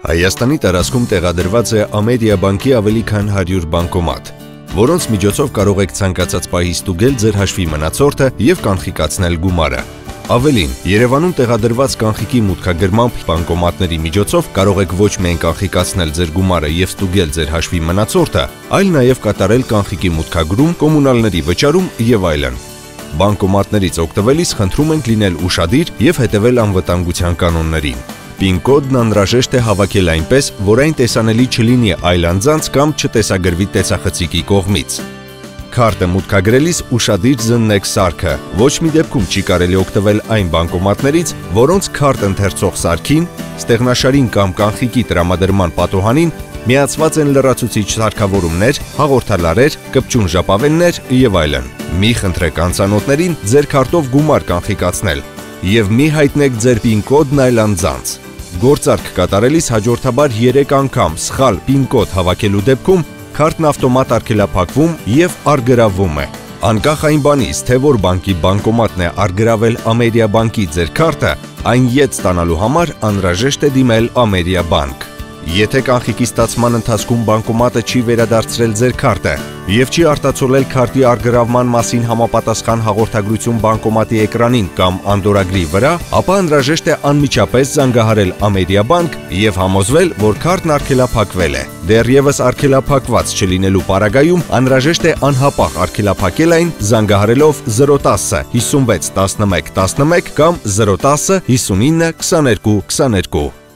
Հայաստանի տարածքում տեղադրված է Ամերիա բանկի ավելի քան 100 բանկոմատ, որոնց միջոցով կարող եք ցանկացած պահի ստուգել ձեր հաշվի մնացորդը և կանխիկացնել գումարը։ Ավելին, Երևանում տեղադրված կանխիկի մուտքագրմամբ բանկոմատների միջոցով կարող եք ոչ միայն կանխիկացնել ձեր գումարը և ստուգել ձեր հաշվի մնացորդը, այլ նաև կատարել կանխիկի մուտքագրում, կոմունալների վճարում և այլն։ Բանկոմատներից օգտվելիս խնդրում ենք լինել ուշադիր և հետևել անվտանգության կանոններին։ PIN կոդն անհրաժեշտ է հավաքել այնպես, որ այն տեսանելի չլինի այլ անձանց կամ չտեսագրվի տեսախցիկի կողմից։ Քարտը մուտքագրելիս ուշադիր զննեք սարքը, ոչ մի դեպքում չի կարելի օգտվել այն բանկոմատներից, որոնց քարտ ընթերցող սարքին, ստեղնաշարին կամ կանխիկի տրամադրման պատոհանին միացված են լրացուցիչ սարքավորումներ, հաղորդալարեր, կպչուն ժապավեններ և այլն։ Մի խնդրեք անծանոթներին ձեր քարտով գումար կանխիկացնել և մի հայտնեք ձեր PIN կոդն այլ անձանց։ Գործարք կատարելիս հաջորդաբար 3 անգամ սխալ PIN կոդ հավաքելու դեպքում քարտն ավտոմատ արգելափակվում և առգրավվում է։ Անկախ այն բանից, թե որ բանկի բանկոմատն է առգրավել Ամերիա բանկի ձեր քարտը, այն ետ ստանալու համար անհրաժեշտ է դիմել Ամերիա բանկ։ Եթե կանխիկի ստացման ընթացքում բանկոմատը չի վերադարձրել ձեր քարտը և չի արտացոլել քարտի առգրավման մասին համապատասխան հաղորդագրություն բանկոմատի էկրանին կամ անդորրագրի վրա, ապա անհրաժեշտ է անմիջապես զանգահարել Ամերիա բանկ և համոզվել, որ քարտն արգելափակվել է։ Դեռևս արգելափակված չլինելու պարագայում անհրաժեշտ է անհապաղ արգելափակել այն զանգահարելով 010 56 11 11 կամ 010 59 22 22։